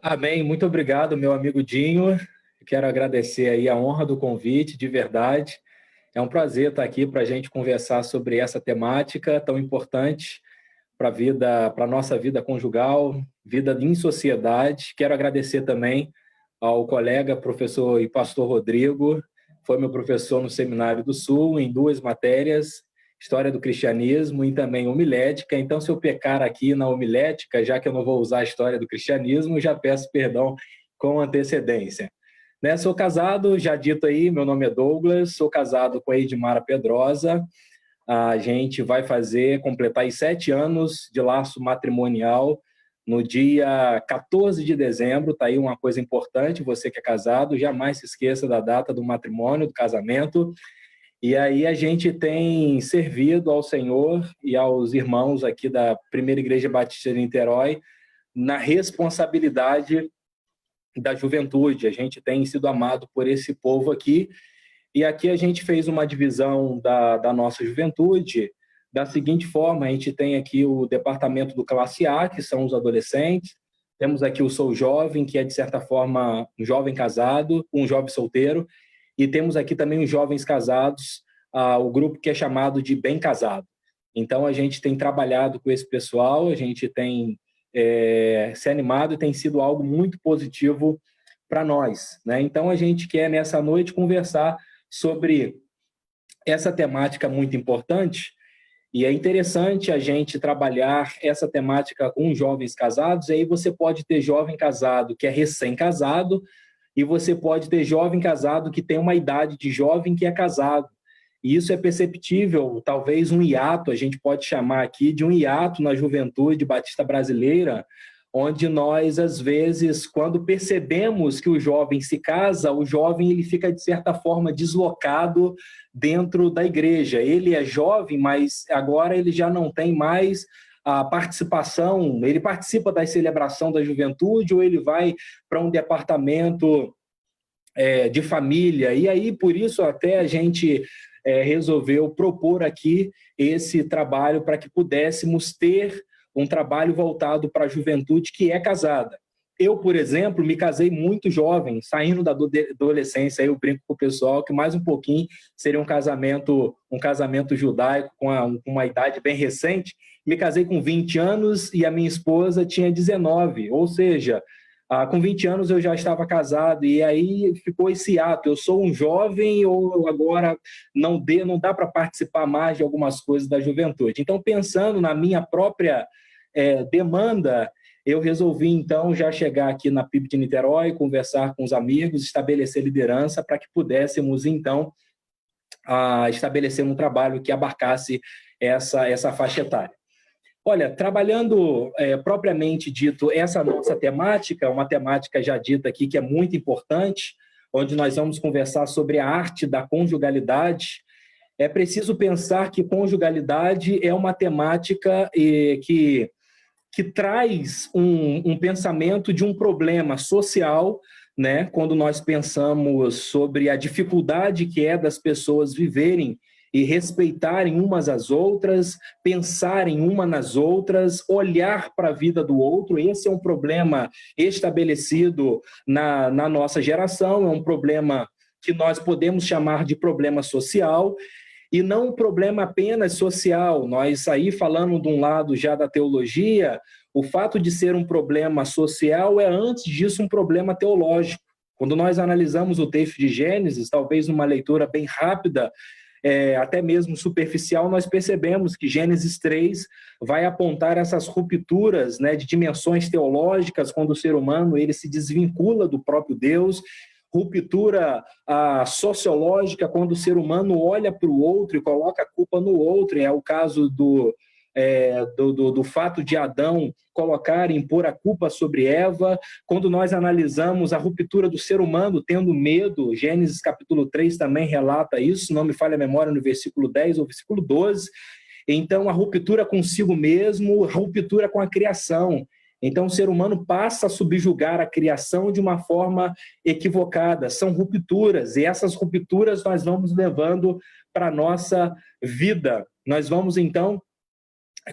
Amém. Muito obrigado, meu amigo Dinho. Quero agradecer aí a honra do convite, de verdade. É um prazer estar aqui para a gente conversar sobre essa temática tão importante para a vida, para a nossa vida conjugal, vida em sociedade. Quero agradecer também ao colega, professor e pastor Rodrigo, foi meu professor no Seminário do Sul, em duas matérias, História do Cristianismo e também Homilética. Então, se eu pecar aqui na homilética, já que eu não vou usar a História do Cristianismo, já peço perdão com antecedência. Né, sou casado, já dito aí, meu nome é Douglas, sou casado com a Edmara Pedrosa. A gente vai completar aí 7 anos de laço matrimonial no dia 14 de dezembro. Está aí uma coisa importante, você que é casado, jamais se esqueça da data do matrimônio, do casamento. E aí a gente tem servido ao Senhor e aos irmãos aqui da Primeira Igreja Batista de Niterói na responsabilidade da juventude. A gente tem sido amado por esse povo aqui. E aqui a gente fez uma divisão da nossa juventude da seguinte forma: a gente tem aqui o departamento do Classe A, que são os adolescentes, temos aqui o Sou Jovem, que é, de certa forma, um jovem casado, um jovem solteiro, e temos aqui também os jovens casados, o grupo que é chamado de Bem Casado. Então, a gente tem trabalhado com esse pessoal, a gente tem se animado e tem sido algo muito positivo para nós, né? Então, a gente quer, nessa noite, conversar sobre essa temática muito importante, e é interessante a gente trabalhar essa temática com jovens casados. E aí você pode ter jovem casado que é recém-casado, e você pode ter jovem casado que tem uma idade de jovem que é casado. E isso é perceptível, talvez um hiato, a gente pode chamar aqui de um hiato na juventude batista brasileira, onde nós, às vezes, quando percebemos que o jovem se casa, o jovem ele fica, de certa forma, deslocado dentro da igreja. Ele é jovem, mas agora ele já não tem mais a participação, ele participa da celebração da juventude ou ele vai para um departamento de família. E aí, por isso, até a gente resolveu propor aqui esse trabalho para que pudéssemos ter um trabalho voltado para a juventude que é casada. Eu, por exemplo, me casei muito jovem, saindo da adolescência. Eu brinco com o pessoal que mais um pouquinho seria um casamento judaico com uma idade bem recente. Me casei com 20 anos e a minha esposa tinha 19, ou seja, com 20 anos eu já estava casado, e aí ficou esse ato: eu sou um jovem ou agora não dá para participar mais de algumas coisas da juventude? Então, pensando na minha própria demanda, eu resolvi, então, já chegar aqui na PIB de Niterói, conversar com os amigos, estabelecer liderança para que pudéssemos, então, estabelecer um trabalho que abarcasse essa faixa etária. Olha, trabalhando propriamente dito essa nossa temática, uma temática já dita aqui que é muito importante, onde nós vamos conversar sobre a arte da conjugalidade. É preciso pensar que conjugalidade é uma temática que traz um pensamento de um problema social, né? Quando nós pensamos sobre a dificuldade que é das pessoas viverem e respeitarem umas às outras, pensarem uma nas outras, olhar para a vida do outro. Esse é um problema estabelecido na nossa geração, é um problema que nós podemos chamar de problema social, e não um problema apenas social. Nós aí falando de um lado já da teologia, o fato de ser um problema social é, antes disso, um problema teológico. Quando nós analisamos o texto de Gênesis, talvez numa leitura bem rápida, até mesmo superficial, nós percebemos que Gênesis 3 vai apontar essas rupturas, né, de dimensões teológicas, quando o ser humano ele se desvincula do próprio Deus, ruptura sociológica, quando o ser humano olha para o outro e coloca a culpa no outro. É o caso do fato de Adão colocar e impor a culpa sobre Eva. Quando nós analisamos a ruptura do ser humano tendo medo, Gênesis capítulo 3 também relata isso, não me falha a memória, no versículo 10 ou versículo 12. Então, a ruptura consigo mesmo, a ruptura com a criação. Então, o ser humano passa a subjugar a criação de uma forma equivocada. São rupturas, e essas rupturas nós vamos levando para a nossa vida. Nós vamos, então,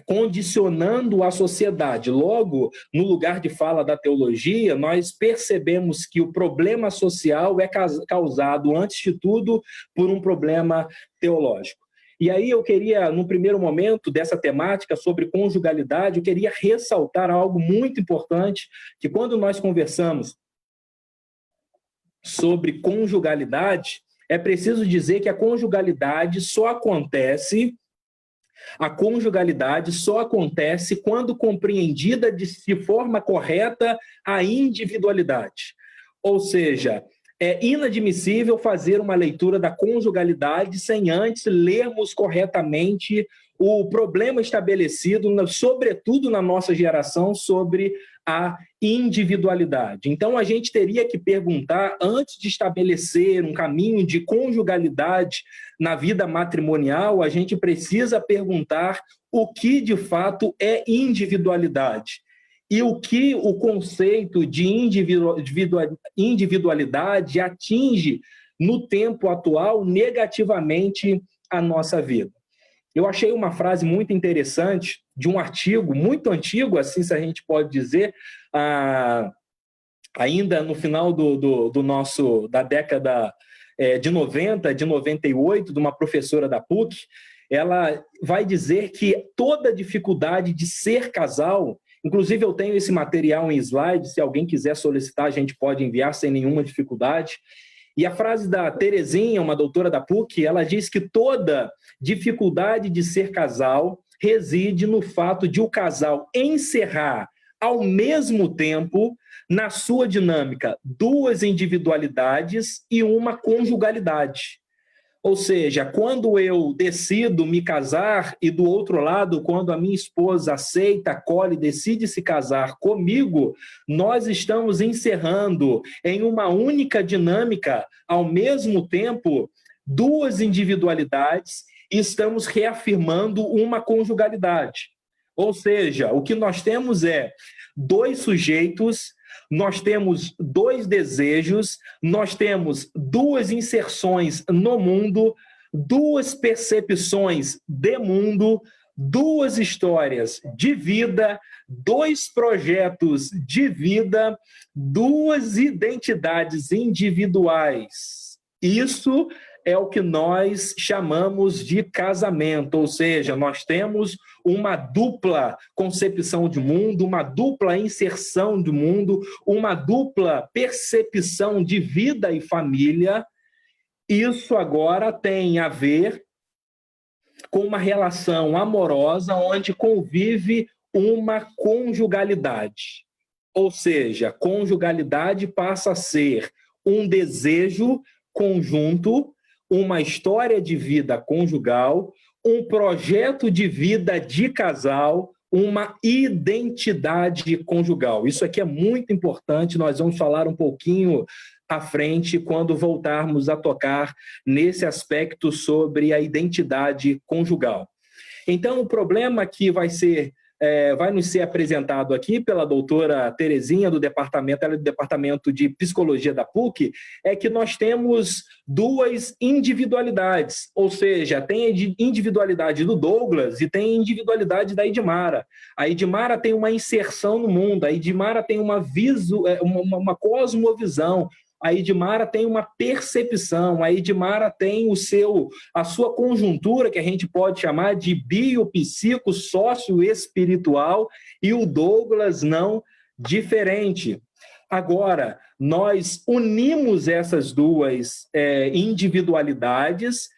condicionando a sociedade. Logo, no lugar de fala da teologia, nós percebemos que o problema social é causado, antes de tudo, por um problema teológico. E aí eu queria, no primeiro momento dessa temática sobre conjugalidade, eu queria ressaltar algo muito importante, que quando nós conversamos sobre conjugalidade, é preciso dizer que a conjugalidade só acontece quando compreendida de forma correta a individualidade. Ou seja, é inadmissível fazer uma leitura da conjugalidade sem antes lermos corretamente o problema estabelecido, sobretudo na nossa geração, sobre a individualidade. Então, a gente teria que perguntar, antes de estabelecer um caminho de conjugalidade na vida matrimonial, a gente precisa perguntar o que, de fato, é individualidade e o que o conceito de individualidade atinge no tempo atual negativamente a nossa vida. Eu achei uma frase muito interessante de um artigo muito antigo, assim se a gente pode dizer, ainda no final da década de 90, de 98, de uma professora da PUC. Ela vai dizer que toda dificuldade de ser casal, inclusive eu tenho esse material em slide, se alguém quiser solicitar, a gente pode enviar sem nenhuma dificuldade. E a frase da Terezinha, uma doutora da PUC, ela diz que toda dificuldade de ser casal reside no fato de o casal encerrar ao mesmo tempo, na sua dinâmica, duas individualidades e uma conjugalidade. Ou seja, quando eu decido me casar e do outro lado, quando a minha esposa aceita, acolhe, decide se casar comigo, nós estamos encerrando em uma única dinâmica, ao mesmo tempo, duas individualidades e estamos reafirmando uma conjugalidade. Ou seja, o que nós temos é dois sujeitos, nós temos dois desejos, nós temos duas inserções no mundo, duas percepções de mundo, duas histórias de vida, dois projetos de vida, duas identidades individuais. Isso é o que nós chamamos de casamento, ou seja, nós temos uma dupla concepção de mundo, uma dupla inserção de mundo, uma dupla percepção de vida e família. Isso agora tem a ver com uma relação amorosa onde convive uma conjugalidade. Ou seja, conjugalidade passa a ser um desejo conjunto, uma história de vida conjugal, um projeto de vida de casal, uma identidade conjugal. Isso aqui é muito importante, nós vamos falar um pouquinho à frente quando voltarmos a tocar nesse aspecto sobre a identidade conjugal. Então, o problema que vai nos ser apresentado aqui pela doutora Terezinha, ela é do Departamento de Psicologia da PUC, é que nós temos duas individualidades, ou seja, tem a individualidade do Douglas e tem a individualidade da Edmara. A Edmara tem uma inserção no mundo, a Edmara tem uma cosmovisão, a Edmara tem uma percepção, a Edmara tem a sua conjuntura, que a gente pode chamar de biopsico sócio-espiritual, e o Douglas não diferente. Agora, nós unimos essas duas individualidades,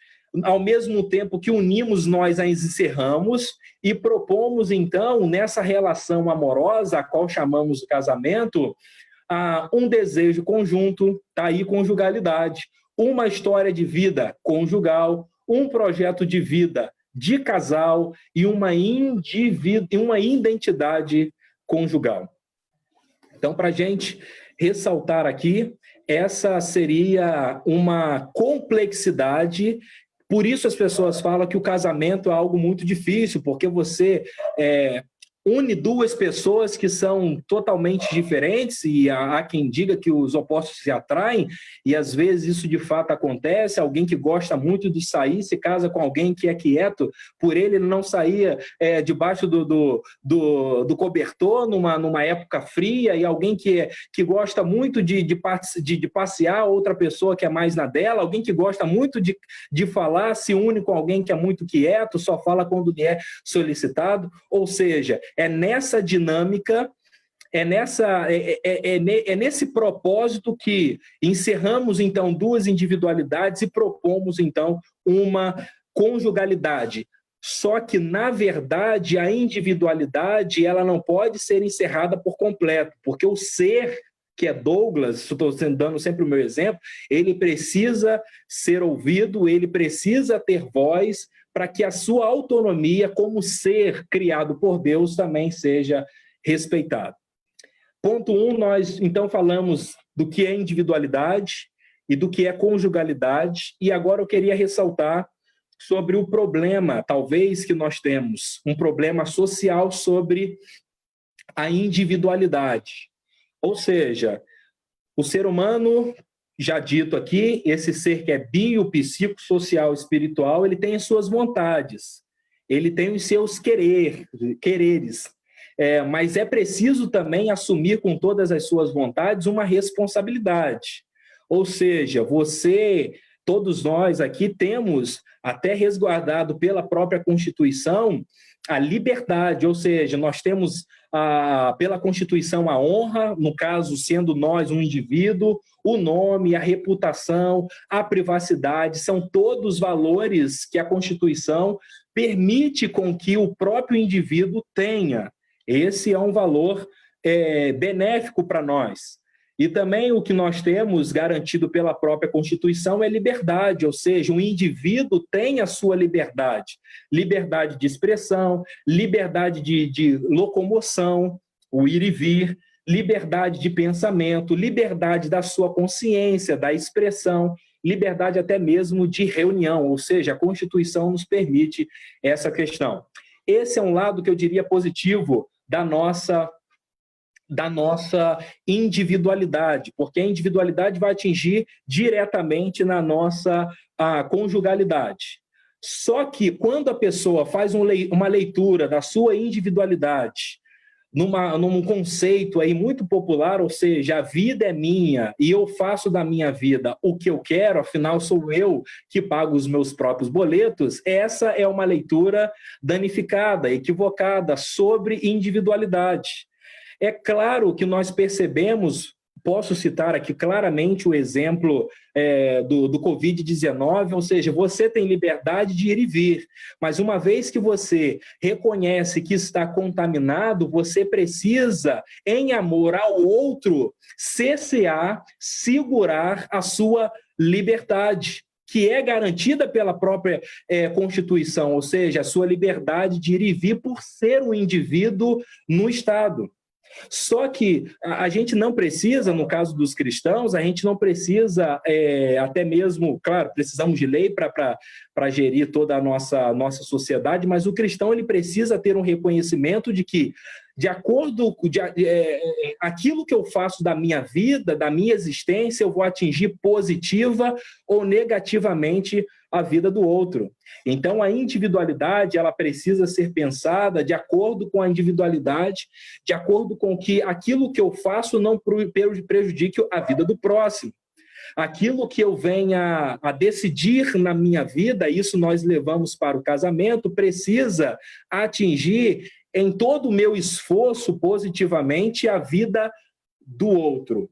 ao mesmo tempo que unimos, nós as encerramos e propomos, então, nessa relação amorosa, a qual chamamos de casamento, um desejo conjunto, tá aí conjugalidade, uma história de vida conjugal, um projeto de vida de casal e uma identidade conjugal. Então, para a gente ressaltar aqui, essa seria uma complexidade. Por isso as pessoas falam que o casamento é algo muito difícil, porque você une duas pessoas que são totalmente diferentes, e há quem diga que os opostos se atraem, e às vezes isso de fato acontece. Alguém que gosta muito de sair se casa com alguém que é quieto, por ele não saía debaixo do cobertor numa época fria, e alguém que gosta muito de passear, outra pessoa que é mais na dela, alguém que gosta muito de falar se une com alguém que é muito quieto, só fala quando lhe é solicitado. Ou seja, é nessa dinâmica, é nesse propósito que encerramos, então, duas individualidades e propomos, então, uma conjugalidade. Só que, na verdade, a individualidade ela não pode ser encerrada por completo, porque o ser, que é Douglas, estou dando sempre o meu exemplo, ele precisa ser ouvido, ele precisa ter voz, para que a sua autonomia como ser criado por Deus também seja respeitado. Ponto 1, nós então falamos do que é individualidade e do que é conjugalidade, e agora eu queria ressaltar sobre o problema, talvez, que nós temos, um problema social sobre a individualidade. Ou seja, o ser humano, já dito aqui, esse ser que é bio, psico, social, espiritual, ele tem as suas vontades, ele tem os seus quereres, mas é preciso também assumir com todas as suas vontades uma responsabilidade. Ou seja, todos nós aqui temos, até resguardado pela própria Constituição, a liberdade, ou seja, nós temos pela Constituição a honra, no caso, sendo nós um indivíduo, o nome, a reputação, a privacidade, são todos valores que a Constituição permite com que o próprio indivíduo tenha. Esse é um valor benéfico para nós. E também o que nós temos garantido pela própria Constituição é liberdade, ou seja, um indivíduo tem a sua liberdade. Liberdade de expressão, liberdade de locomoção, o ir e vir, liberdade de pensamento, liberdade da sua consciência, da expressão, liberdade até mesmo de reunião, ou seja, a Constituição nos permite essa questão. Esse é um lado que eu diria positivo da nossa individualidade, porque a individualidade vai atingir diretamente na nossa conjugalidade. Só que quando a pessoa faz uma leitura da sua individualidade, num conceito aí muito popular, ou seja, a vida é minha e eu faço da minha vida o que eu quero, afinal sou eu que pago os meus próprios boletos, essa é uma leitura danificada, equivocada sobre individualidade. É claro que nós percebemos, posso citar aqui claramente o exemplo do Covid-19, ou seja, você tem liberdade de ir e vir, mas uma vez que você reconhece que está contaminado, você precisa, em amor ao outro, cessear, segurar a sua liberdade, que é garantida pela própria Constituição, ou seja, a sua liberdade de ir e vir por ser um indivíduo no Estado. Só que a gente não precisa, no caso dos cristãos, a gente não precisa, até mesmo, claro, precisamos de lei para gerir toda a nossa sociedade, mas o cristão ele precisa ter um reconhecimento de que, de acordo com aquilo que eu faço da minha vida, da minha existência, eu vou atingir positiva ou negativamente a vida do outro. Então, a individualidade ela precisa ser pensada de acordo com a individualidade, de acordo com que aquilo que eu faço não prejudique a vida do próximo. Aquilo que eu venha a decidir na minha vida, isso nós levamos para o casamento, precisa atingir em todo o meu esforço positivamente a vida do outro.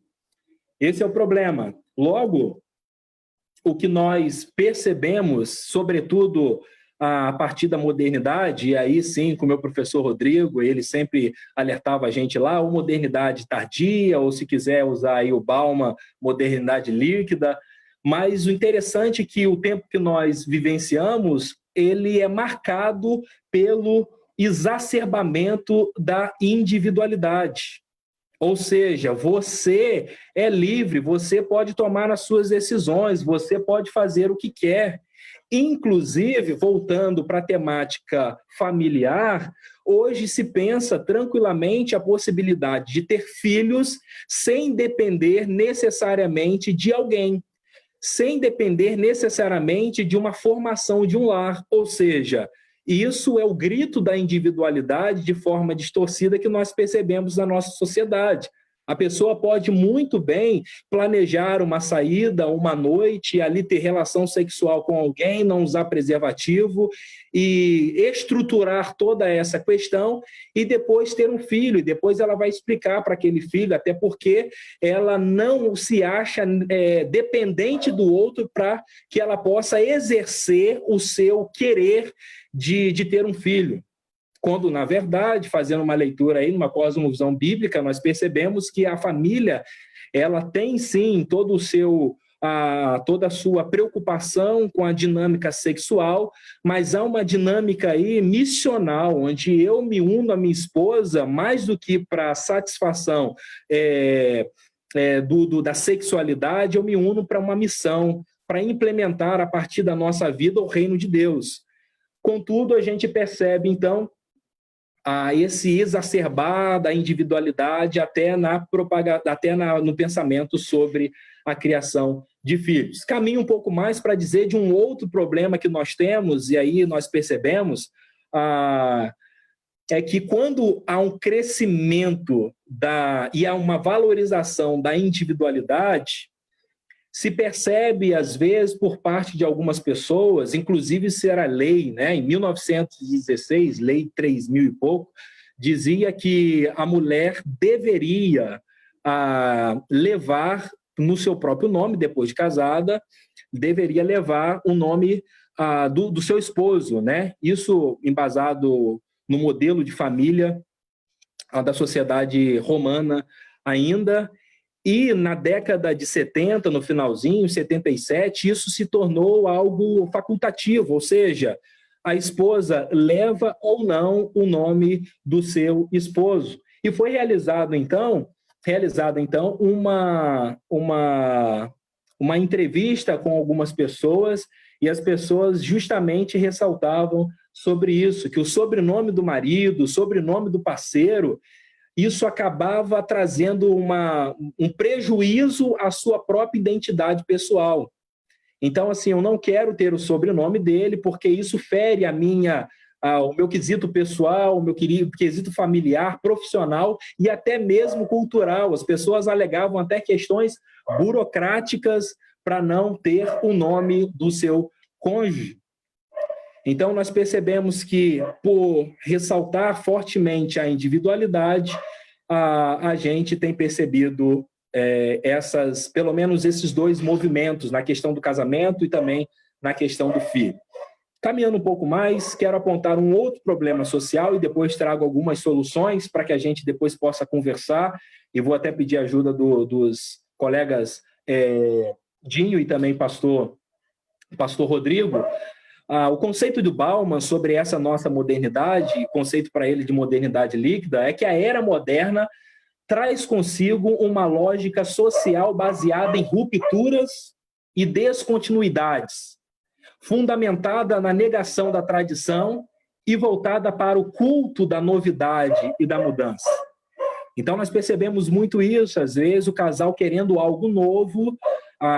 Esse é o problema. Logo, o que nós percebemos, sobretudo a partir da modernidade, e aí sim, com o meu professor Rodrigo, ele sempre alertava a gente lá, ou modernidade tardia, ou se quiser usar aí o Bauman, modernidade líquida, mas o interessante é que o tempo que nós vivenciamos, ele é marcado pelo exacerbamento da individualidade. Ou seja, você é livre, você pode tomar as suas decisões, você pode fazer o que quer. Inclusive, voltando para a temática familiar, hoje se pensa tranquilamente a possibilidade de ter filhos sem depender necessariamente de alguém, sem depender necessariamente de uma formação de um lar, ou seja, isso é o grito da individualidade de forma distorcida que nós percebemos na nossa sociedade. A pessoa pode muito bem planejar uma saída, uma noite, ali ter relação sexual com alguém, não usar preservativo e estruturar toda essa questão e depois ter um filho. E depois ela vai explicar para aquele filho, até porque ela não se acha dependente do outro para que ela possa exercer o seu querer de ter um filho. Quando, na verdade, fazendo uma leitura aí, numa cosmovisão bíblica, nós percebemos que a família, ela tem sim todo o seu, toda a sua preocupação com a dinâmica sexual, mas há uma dinâmica aí missional, onde eu me uno à minha esposa mais do que para satisfação da sexualidade, eu me uno para uma missão, para implementar a partir da nossa vida o reino de Deus. Contudo, a gente percebe, então, esse exacerbar da individualidade até no pensamento sobre a criação de filhos. Caminho um pouco mais para dizer de um outro problema que nós temos, e aí nós percebemos, é que quando há um crescimento e há uma valorização da individualidade, se percebe, às vezes, por parte de algumas pessoas, inclusive isso era lei, né? Em 1916, lei 3.000 e pouco, dizia que a mulher deveria levar no seu próprio nome, depois de casada, deveria levar o nome do seu esposo, né? Isso embasado no modelo de família da sociedade romana ainda. E na década de 70, no finalzinho, 77, isso se tornou algo facultativo, ou seja, a esposa leva ou não o nome do seu esposo. E foi realizado então uma entrevista com algumas pessoas, e as pessoas justamente ressaltavam sobre isso, que o sobrenome do marido, o sobrenome do parceiro, isso acabava trazendo um prejuízo à sua própria identidade pessoal. Então, assim, eu não quero ter o sobrenome dele, porque isso fere o meu quesito pessoal, o meu quesito familiar, profissional e até mesmo cultural. As pessoas alegavam até questões burocráticas para não ter o nome do seu cônjuge. Então, nós percebemos que, por ressaltar fortemente a individualidade, a gente tem percebido pelo menos esses dois movimentos, na questão do casamento e também na questão do filho. Caminhando um pouco mais, quero apontar um outro problema social e depois trago algumas soluções para que a gente depois possa conversar, e vou até pedir ajuda dos colegas Dinho e também pastor Rodrigo. O conceito do Bauman sobre essa nossa modernidade, conceito para ele de modernidade líquida, é que a era moderna traz consigo uma lógica social baseada em rupturas e descontinuidades, fundamentada na negação da tradição e voltada para o culto da novidade e da mudança. Então, nós percebemos muito isso, às vezes, o casal querendo algo novo,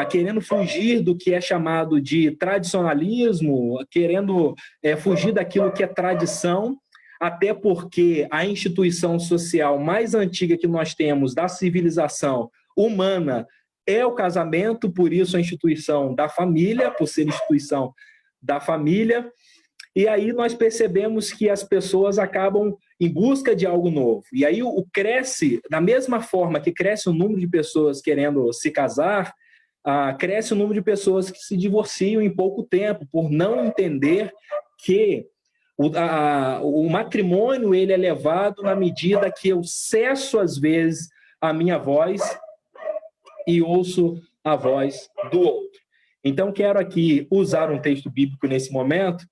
querendo fugir do que é chamado de tradicionalismo, querendo fugir daquilo que é tradição, até porque a instituição social mais antiga que nós temos da civilização humana é o casamento, por isso a instituição da família, por ser instituição da família. E aí nós percebemos que as pessoas acabam em busca de algo novo. E aí cresce, da mesma forma que cresce o número de pessoas querendo se casar, cresce o número de pessoas que se divorciam em pouco tempo, por não entender que o matrimônio ele é levado na medida que eu cesso, às vezes, a minha voz e ouço a voz do outro. Então, quero aqui usar um texto bíblico nesse momento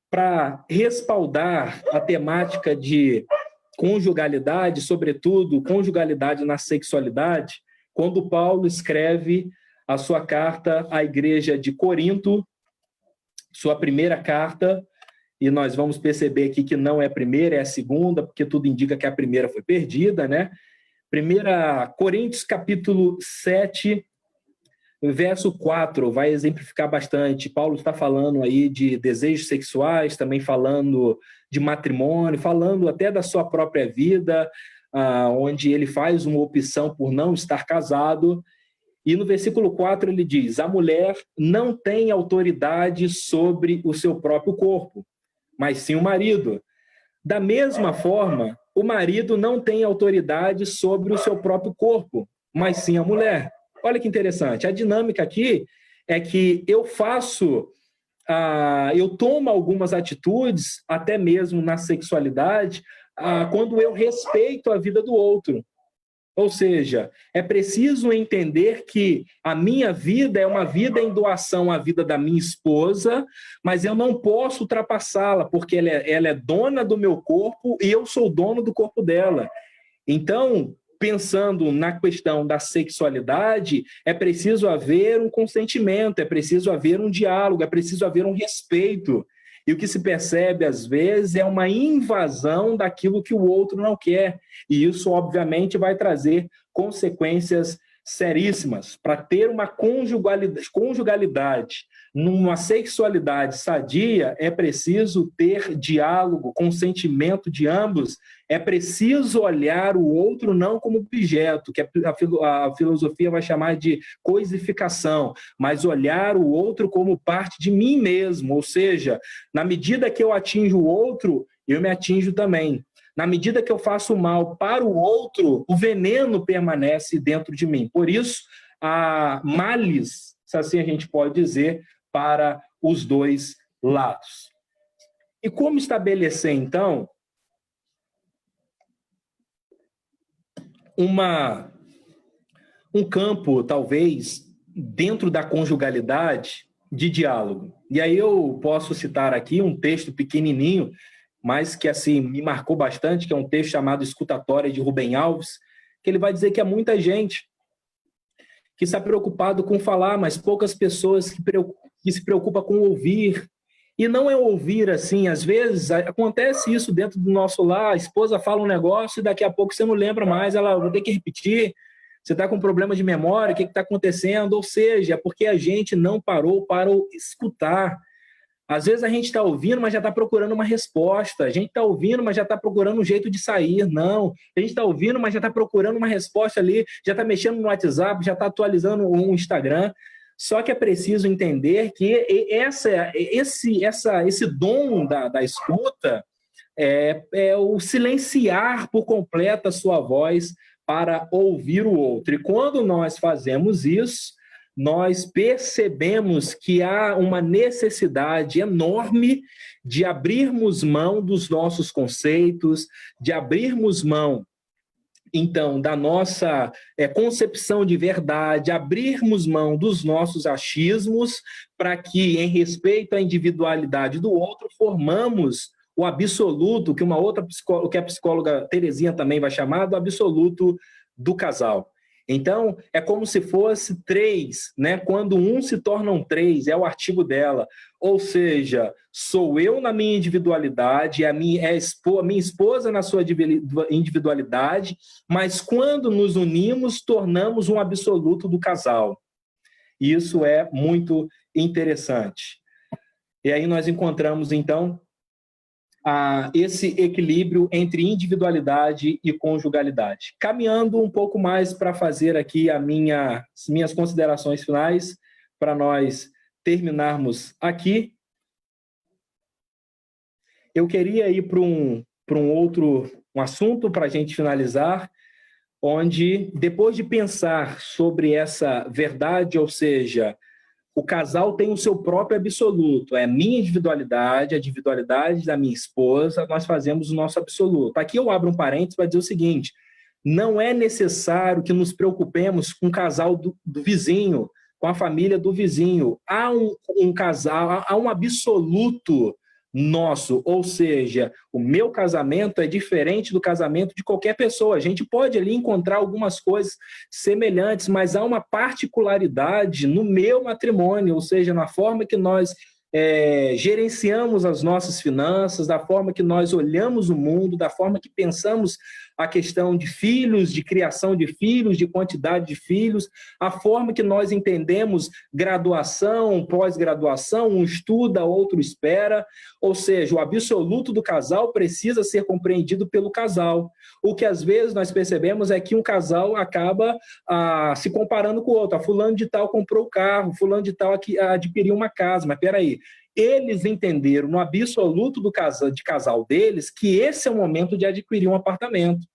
para respaldar a temática de conjugalidade, sobretudo conjugalidade na sexualidade, quando Paulo escreve a sua carta à igreja de Corinto, sua primeira carta, e nós vamos perceber aqui que não é a primeira, é a segunda, porque tudo indica que a primeira foi perdida, né? 1 Coríntios, capítulo 7, verso 4, vai exemplificar bastante. Paulo está falando aí de desejos sexuais, também falando de matrimônio, falando até da sua própria vida, onde ele faz uma opção por não estar casado. E no versículo 4 ele diz: a mulher não tem autoridade sobre o seu próprio corpo, mas sim o marido. Da mesma forma, o marido não tem autoridade sobre o seu próprio corpo, mas sim a mulher. Olha que interessante. A dinâmica aqui é que eu tomo algumas atitudes, até mesmo na sexualidade, quando eu respeito a vida do outro. Ou seja, é preciso entender que a minha vida é uma vida em doação à vida da minha esposa, mas eu não posso ultrapassá-la, porque ela é dona do meu corpo e eu sou dono do corpo dela. Então, pensando na questão da sexualidade, é preciso haver um consentimento, é preciso haver um diálogo, é preciso haver um respeito. E o que se percebe, às vezes, é uma invasão daquilo que o outro não quer. E isso, obviamente, vai trazer consequências seríssimas. Para ter uma conjugalidade, numa sexualidade sadia, é preciso ter diálogo, consentimento de ambos. É preciso olhar o outro não como objeto, que a filosofia vai chamar de coisificação, mas olhar o outro como parte de mim mesmo, ou seja, na medida que eu atinjo o outro, eu me atinjo também. Na medida que eu faço mal para o outro, o veneno permanece dentro de mim. Por isso, há males, se assim a gente pode dizer, para os dois lados. E como estabelecer, então, um campo, talvez, dentro da conjugalidade de diálogo? E aí eu posso citar aqui um texto pequenininho, mas que assim me marcou bastante, que é um texto chamado Escutatória, de Rubem Alves, que ele vai dizer que há muita gente que está preocupado com falar, mas poucas pessoas que se preocupam com ouvir. E não é ouvir assim, às vezes acontece isso dentro do nosso lar, a esposa fala um negócio e daqui a pouco você não lembra mais, ela vai ter que repetir, você está com problema de memória, o que está acontecendo? Ou seja, é porque a gente não parou para escutar. Às vezes a gente está ouvindo, mas já está procurando uma resposta. A gente está ouvindo, mas já está procurando um jeito de sair. Não. A gente está ouvindo, mas já está procurando uma resposta ali, já está mexendo no WhatsApp, já está atualizando o Instagram. Só que é preciso entender que esse dom da escuta é o silenciar por completo a sua voz para ouvir o outro. E quando nós fazemos isso, nós percebemos que há uma necessidade enorme de abrirmos mão dos nossos conceitos, de abrirmos mão, então, da nossa concepção de verdade, abrirmos mão dos nossos achismos, para que, em respeito à individualidade do outro, formamos o absoluto, que a psicóloga Terezinha também vai chamar, do absoluto do casal. Então, é como se fosse três, né? Quando um se tornam três, é o artigo dela. Ou seja, sou eu na minha individualidade, a minha esposa na sua individualidade, mas quando nos unimos, tornamos um absoluto do casal. Isso é muito interessante. E aí nós encontramos, então, esse equilíbrio entre individualidade e conjugalidade. Caminhando um pouco mais para fazer aqui as minhas considerações finais, para nós terminarmos aqui, eu queria ir para um outro assunto para a gente finalizar, onde, depois de pensar sobre essa verdade, ou seja, o casal tem o seu próprio absoluto, é a minha individualidade, a individualidade da minha esposa, nós fazemos o nosso absoluto. Aqui eu abro um parênteses para dizer o seguinte: não é necessário que nos preocupemos com o casal do vizinho, com a família do vizinho. Há um casal, há um absoluto nosso, ou seja, o meu casamento é diferente do casamento de qualquer pessoa. A gente pode ali encontrar algumas coisas semelhantes, mas há uma particularidade no meu matrimônio, ou seja, na forma que nós gerenciamos as nossas finanças, da forma que nós olhamos o mundo, da forma que pensamos a questão de filhos, de criação de filhos, de quantidade de filhos, a forma que nós entendemos graduação, pós-graduação, um estuda, outro espera, ou seja, o absoluto do casal precisa ser compreendido pelo casal. O que às vezes nós percebemos é que um casal acaba se comparando com o outro. Fulano de tal comprou o carro, fulano de tal adquiriu uma casa, mas peraí, eles entenderam no absoluto de casal deles que esse é o momento de adquirir um apartamento.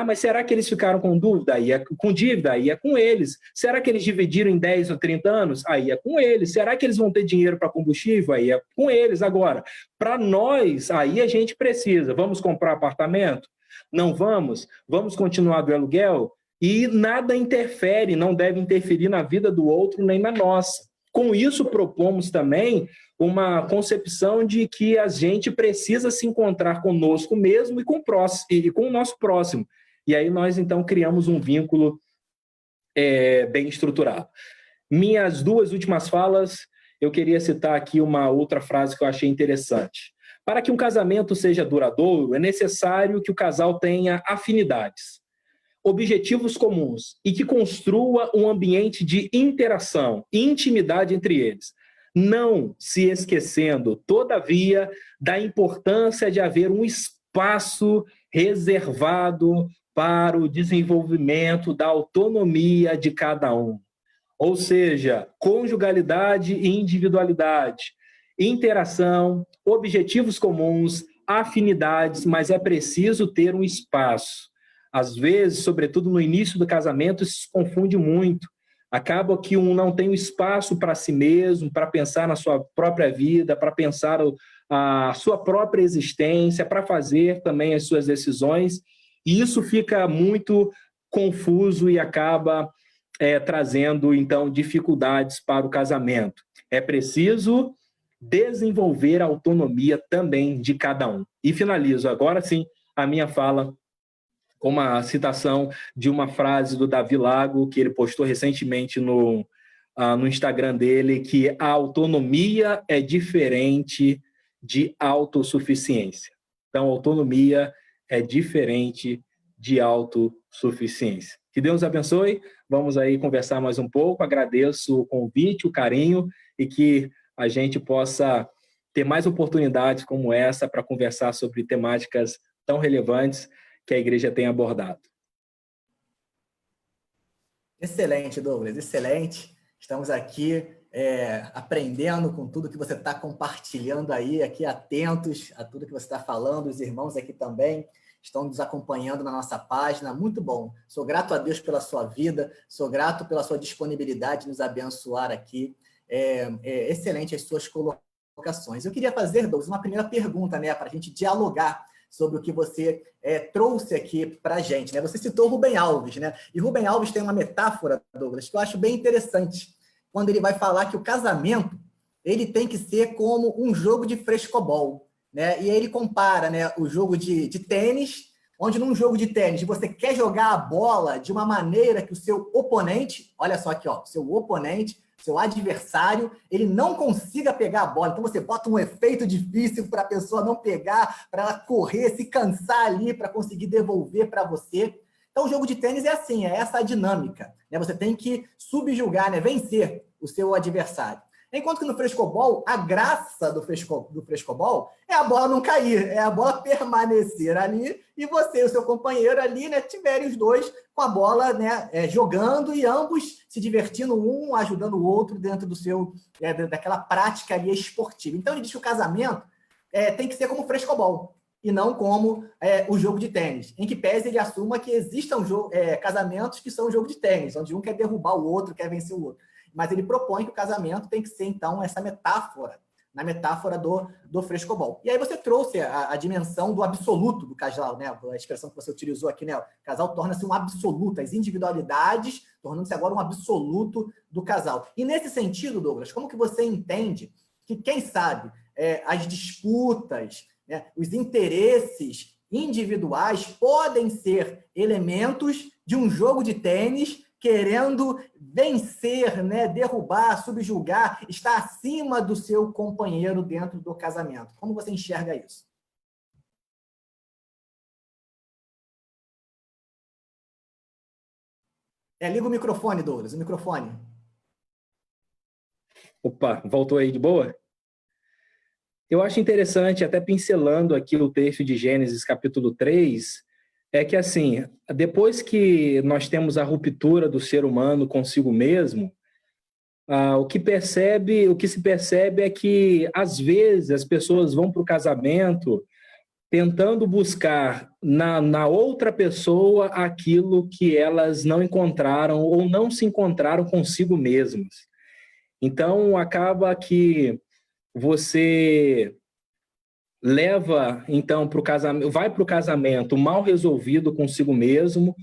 Mas será que eles ficaram com dúvida? Com dívida? Aí é com eles. Será que eles dividiram em 10 ou 30 anos? Aí é com eles. Será que eles vão ter dinheiro para combustível? Aí é com eles. Agora, para nós, aí a gente precisa. Vamos comprar apartamento? Não vamos? Vamos continuar do aluguel? E nada interfere, não deve interferir na vida do outro nem na nossa. Com isso, propomos também uma concepção de que a gente precisa se encontrar conosco mesmo e com o nosso próximo. E aí nós, então, criamos um vínculo bem estruturado. Minhas duas últimas falas, eu queria citar aqui uma outra frase que eu achei interessante. Para que um casamento seja duradouro, é necessário que o casal tenha afinidades, objetivos comuns e que construa um ambiente de interação e intimidade entre eles, não se esquecendo, todavia, da importância de haver um espaço reservado para o desenvolvimento da autonomia de cada um. Ou seja, conjugalidade e individualidade, interação, objetivos comuns, afinidades, mas é preciso ter um espaço. Às vezes, sobretudo no início do casamento, isso se confunde muito. Acaba que um não tem um espaço para si mesmo, para pensar na sua própria vida, para pensar a sua própria existência, para fazer também as suas decisões. E isso fica muito confuso e acaba trazendo, então, dificuldades para o casamento. É preciso desenvolver a autonomia também de cada um. E finalizo agora sim a minha fala com uma citação de uma frase do Davi Lago, que ele postou recentemente no Instagram dele, que a autonomia é diferente de autossuficiência. Então, autonomia é diferente de autossuficiência. Que Deus abençoe. Vamos aí conversar mais um pouco. Agradeço o convite, o carinho, e que a gente possa ter mais oportunidades como essa para conversar sobre temáticas tão relevantes que a igreja tem abordado. Excelente, Douglas, excelente. Estamos aqui aprendendo com tudo que você está compartilhando aí, aqui atentos a tudo que você está falando. Os irmãos aqui também estão nos acompanhando na nossa página. Muito bom. Sou grato a Deus pela sua vida, sou grato pela sua disponibilidade de nos abençoar aqui. Excelente as suas colocações. Eu queria fazer, Douglas, uma primeira pergunta, né, para a gente dialogar sobre o que você trouxe aqui para a gente, né? Você citou Rubem Alves, né? E Rubem Alves tem uma metáfora, Douglas, que eu acho bem interessante, quando ele vai falar que o casamento ele tem que ser como um jogo de frescobol, né? E aí ele compara, né, o jogo de tênis, onde num jogo de tênis você quer jogar a bola de uma maneira que o seu oponente, olha só aqui, ó, seu oponente, seu adversário, ele não consiga pegar a bola. Então, você bota um efeito difícil para a pessoa não pegar, para ela correr, se cansar ali, para conseguir devolver para você. Então, o jogo de tênis é assim, é essa a dinâmica, né? Você tem que subjugar, né? Vencer o seu adversário. Enquanto que no frescobol, a graça do frescobol é a bola não cair, é a bola permanecer ali e você e o seu companheiro ali, né, tiverem os dois com a bola, né, jogando e ambos se divertindo, um ajudando o outro dentro do seu, daquela prática ali esportiva. Então, ele diz que o casamento tem que ser como frescobol e não como o jogo de tênis, em que pese ele assuma que existam casamentos que são jogo de tênis, onde um quer derrubar o outro, quer vencer o outro. Mas ele propõe que o casamento tem que ser, então, essa metáfora, na metáfora do frescobol. E aí você trouxe a dimensão do absoluto do casal, né? A expressão que você utilizou aqui, né? O casal torna-se um absoluto, as individualidades tornando-se agora um absoluto do casal. E nesse sentido, Douglas, como que você entende que, quem sabe, as disputas, né, os interesses individuais podem ser elementos de um jogo de tênis querendo vencer, né, derrubar, subjugar, estar acima do seu companheiro dentro do casamento. Como você enxerga isso? Liga o microfone, Douglas, o microfone. Opa, voltou aí de boa? Eu acho interessante, até pincelando aqui o texto de Gênesis capítulo 3, é que assim, depois que nós temos a ruptura do ser humano consigo mesmo, o que se percebe é que, às vezes, as pessoas vão para o casamento tentando buscar na outra pessoa aquilo que elas não encontraram ou não se encontraram consigo mesmas. Então, acaba que você leva, então, para o casamento, vai para o casamento mal resolvido consigo mesmo,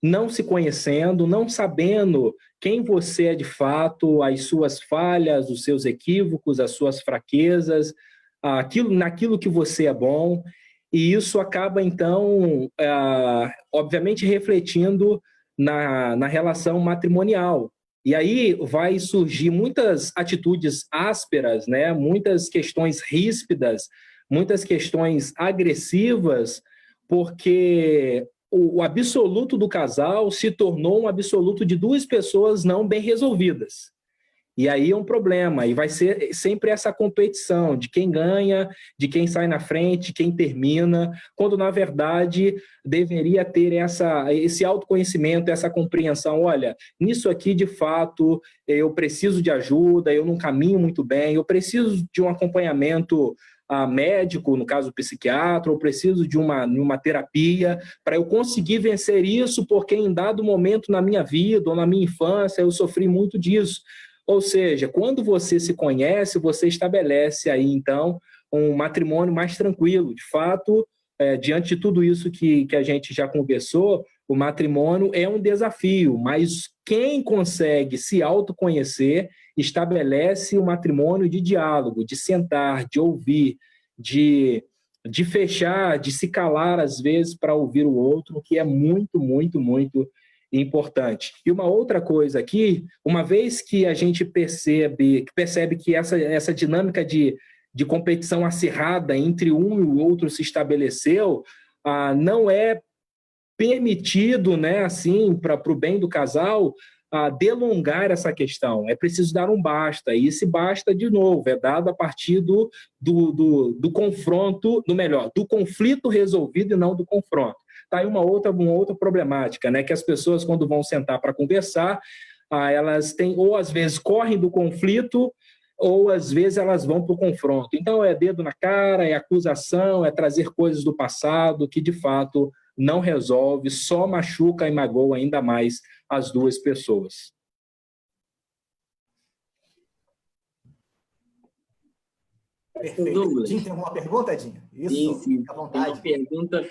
não se conhecendo, não sabendo quem você é de fato, as suas falhas, os seus equívocos, as suas fraquezas, naquilo que você é bom, e isso acaba, então, obviamente, refletindo na relação matrimonial. E aí vai surgir muitas atitudes ásperas, né? Muitas questões ríspidas, muitas questões agressivas, porque o absoluto do casal se tornou um absoluto de duas pessoas não bem resolvidas. E aí é um problema, e vai ser sempre essa competição de quem ganha, de quem sai na frente, quem termina, quando na verdade deveria ter esse autoconhecimento, essa compreensão. Olha, nisso aqui de fato eu preciso de ajuda, eu não caminho muito bem, eu preciso de um acompanhamento médico, no caso psiquiatra, ou preciso de uma terapia para eu conseguir vencer isso, porque em dado momento na minha vida ou na minha infância eu sofri muito disso. Ou seja, quando você se conhece, você estabelece aí, então, um matrimônio mais tranquilo. De fato, diante de tudo isso que a gente já conversou, o matrimônio é um desafio, mas quem consegue se autoconhecer estabelece um matrimônio de diálogo, de sentar, de ouvir, de fechar, de se calar às vezes para ouvir o outro, o que é muito, muito, muito importante. E uma outra coisa aqui, uma vez que a gente percebe que essa dinâmica de competição acirrada entre um e o outro se estabeleceu, não é permitido, né, assim, para o bem do casal, delongar essa questão. É preciso dar um basta. E esse basta, de novo, é dado a partir do confronto, do conflito resolvido e não do confronto. Tá aí uma outra problemática, né, que as pessoas, quando vão sentar para conversar, elas têm, ou às vezes correm do conflito, ou às vezes elas vão para o confronto. Então é dedo na cara, é acusação, é trazer coisas do passado que, de fato, não resolve, só machuca e magoa ainda mais as duas pessoas. Perfeito. Douglas. Dinho, tem alguma pergunta, Dinho? Isso, sim. fica à vontade. Tem uma pergunta.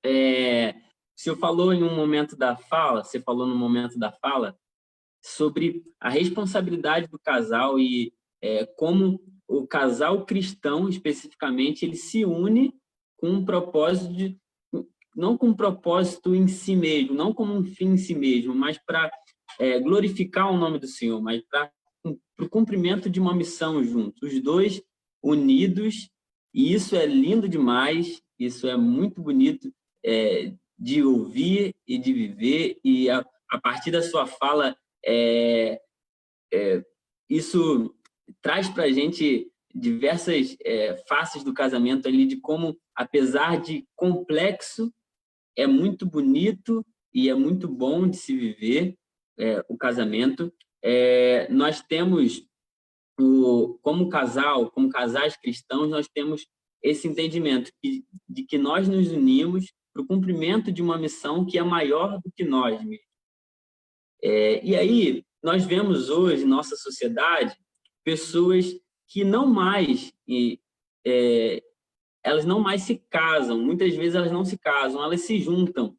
O senhor falou em um momento da fala, você falou no momento da fala, sobre a responsabilidade do casal e como o casal cristão, especificamente, ele se une com um propósito, não com um propósito em si mesmo, não como um fim em si mesmo, mas para glorificar o nome do Senhor, mas para o cumprimento de uma missão juntos, os dois unidos, e isso é lindo demais, isso é muito bonito de ouvir e de viver, e a partir da sua fala, isso traz para a gente diversas faces do casamento ali, de como, apesar de complexo, é muito bonito e é muito bom de se viver o casamento. Nós temos, como casal, como casais cristãos, nós temos esse entendimento de que nós nos unimos para o cumprimento de uma missão que é maior do que nós mesmos. E aí, nós vemos hoje, em nossa sociedade, pessoas que não mais, elas não mais se casam, muitas vezes elas não se casam, elas se juntam.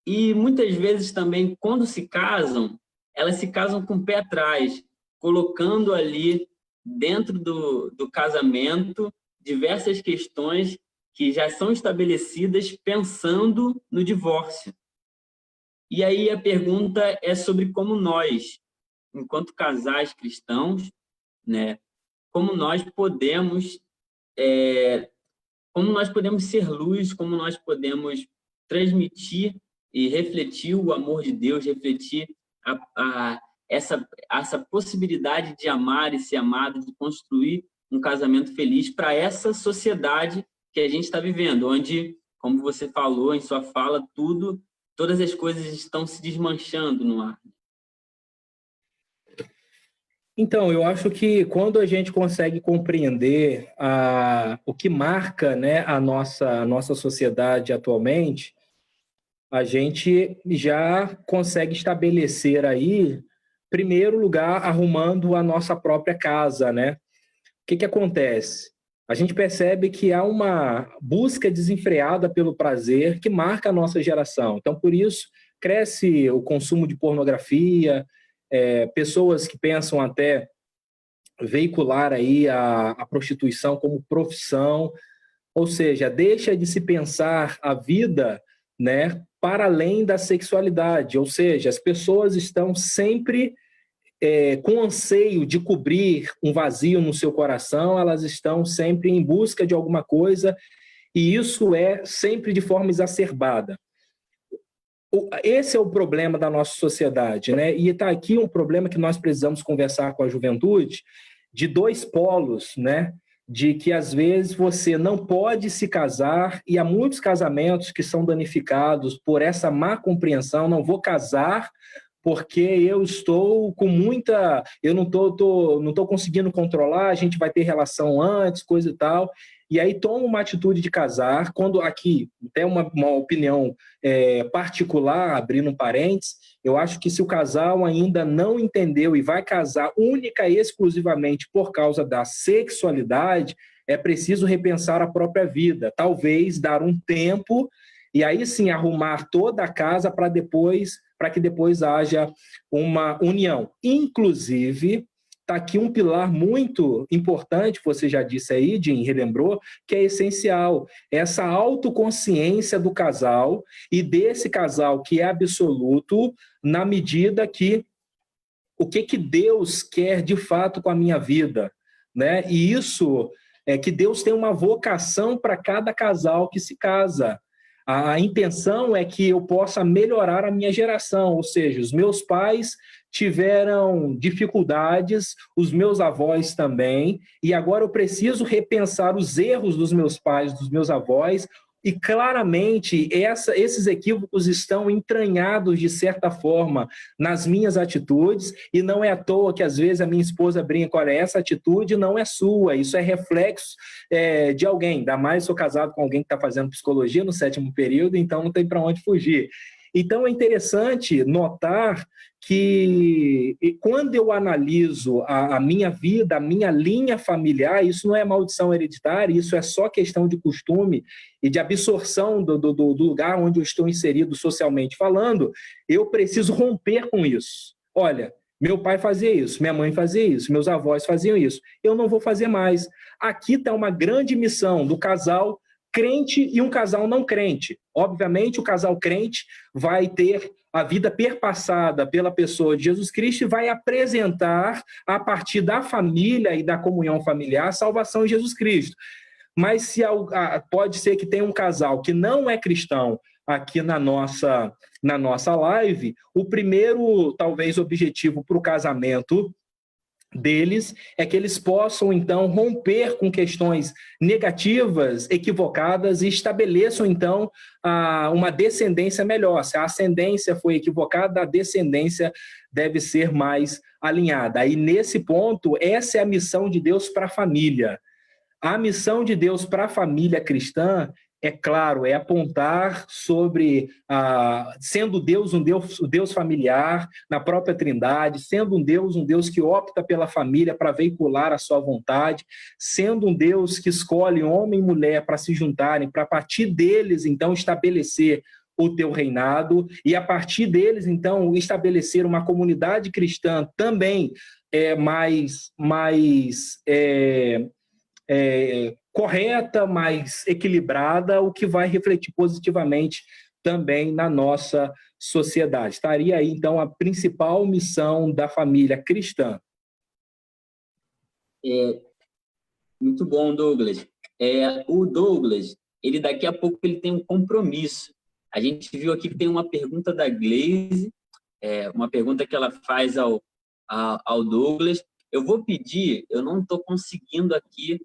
E muitas vezes também, quando se casam, elas se casam com o pé atrás, colocando ali dentro do casamento diversas questões que já são estabelecidas pensando no divórcio. E aí a pergunta é sobre como nós, enquanto casais cristãos, né, como nós podemos ser luz, como nós podemos transmitir e refletir o amor de Deus, refletir essa possibilidade de amar e ser amado, de construir um casamento feliz para essa sociedade que a gente está vivendo, onde, como você falou em sua fala, todas as coisas estão se desmanchando no ar. Então, eu acho que quando a gente consegue compreender o que marca, né, a nossa sociedade atualmente, a gente já consegue estabelecer aí, primeiro lugar, arrumando a nossa própria casa, né? O que acontece? A gente percebe que há uma busca desenfreada pelo prazer que marca a nossa geração. Então, por isso, cresce o consumo de pornografia, pessoas que pensam até veicular aí a prostituição como profissão, ou seja, deixa de se pensar a vida, né, para além da sexualidade, ou seja, as pessoas estão sempre com anseio de cobrir um vazio no seu coração, elas estão sempre em busca de alguma coisa, e isso é sempre de forma exacerbada. Esse é o problema da nossa sociedade, né? E está aqui um problema que nós precisamos conversar com a juventude, de dois polos, né? De que às vezes você não pode se casar, e há muitos casamentos que são danificados por essa má compreensão. Não vou casar porque eu estou com muita... Eu não tô conseguindo controlar, a gente vai ter relação antes, coisa e tal. E aí toma uma atitude de casar, quando aqui, até uma opinião particular, abrindo um parênteses, eu acho que se o casal ainda não entendeu e vai casar única e exclusivamente por causa da sexualidade, é preciso repensar a própria vida, talvez dar um tempo e aí sim arrumar toda a casa para que depois haja uma união. Inclusive, está aqui um pilar muito importante, você já disse aí, Jim, relembrou, que é essencial, essa autoconsciência do casal e desse casal que é absoluto, na medida que o que Deus quer de fato com a minha vida, né? E isso é que Deus tem uma vocação para cada casal que se casa. A intenção é que eu possa melhorar a minha geração, ou seja, os meus pais tiveram dificuldades, os meus avós também, e agora eu preciso repensar os erros dos meus pais, dos meus avós, e claramente esses equívocos estão entranhados, de certa forma, nas minhas atitudes, e não é à toa que às vezes a minha esposa brinca, olha, essa atitude não é sua, isso é reflexo de alguém, ainda mais sou casado com alguém que está fazendo psicologia no 7º período, então não tem para onde fugir. Então é interessante notar que quando eu analiso a minha vida, a minha linha familiar, isso não é maldição hereditária, isso é só questão de costume e de absorção do lugar onde eu estou inserido socialmente falando, eu preciso romper com isso. Olha, meu pai fazia isso, minha mãe fazia isso, meus avós faziam isso, eu não vou fazer mais. Aqui está uma grande missão do casal crente e um casal não crente. Obviamente, o casal crente vai ter a vida perpassada pela pessoa de Jesus Cristo e vai apresentar, a partir da família e da comunhão familiar, a salvação em Jesus Cristo. Mas pode ser que tenha um casal que não é cristão aqui na nossa live, o primeiro, talvez, objetivo para o casamento deles é que eles possam, então, romper com questões negativas, equivocadas e estabeleçam, então, uma descendência melhor. Se a ascendência foi equivocada, a descendência deve ser mais alinhada. Aí, nesse ponto, essa é a missão de Deus para a família. A missão de Deus para a família cristã, é claro, é apontar sobre, sendo Deus um Deus familiar, na própria Trindade, sendo um Deus que opta pela família para veicular a sua vontade, sendo um Deus que escolhe homem e mulher para se juntarem, para a partir deles, então, estabelecer o teu reinado, e a partir deles, então, estabelecer uma comunidade cristã também mais correta, mais equilibrada, o que vai refletir positivamente também na nossa sociedade. Estaria aí, então, a principal missão da família cristã. Muito bom, Douglas. O Douglas, ele daqui a pouco ele tem um compromisso. A gente viu aqui que tem uma pergunta da Gleise, uma pergunta que ela faz ao Douglas. Eu vou pedir, eu não estou conseguindo aqui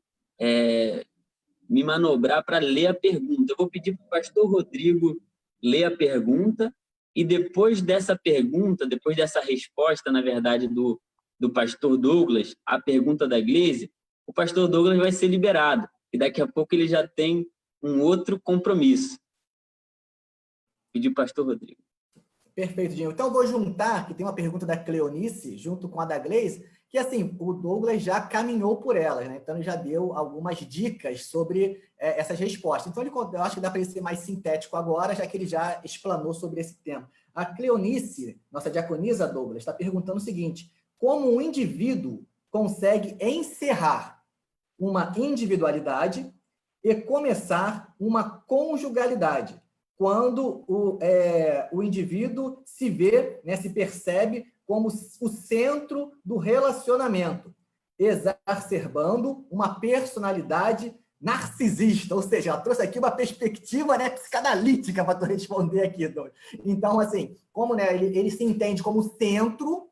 me manobrar para ler a pergunta. Eu vou pedir para o pastor Rodrigo ler a pergunta e depois dessa pergunta, depois dessa resposta, na verdade, do pastor Douglas, a pergunta da Gleise, o pastor Douglas vai ser liberado e daqui a pouco ele já tem um outro compromisso. Pedir para o pastor Rodrigo. Perfeito, Dinho. Então, eu vou juntar, que tem uma pergunta da Cleonice, junto com a da Gleise, que, assim, o Douglas já caminhou por elas, né? Então, ele já deu algumas dicas sobre essas respostas. Então, eu acho que dá para ele ser mais sintético agora, já que ele já explanou sobre esse tema. A Cleonice, nossa diaconisa, Douglas, está perguntando o seguinte: como um indivíduo consegue encerrar uma individualidade e começar uma conjugalidade, quando o indivíduo se vê, né, se percebe como o centro do relacionamento, exacerbando uma personalidade narcisista, ou seja, ela trouxe aqui uma perspectiva, né, psicanalítica para tu responder aqui, Douglas. Então, assim, como, né, ele se entende como centro,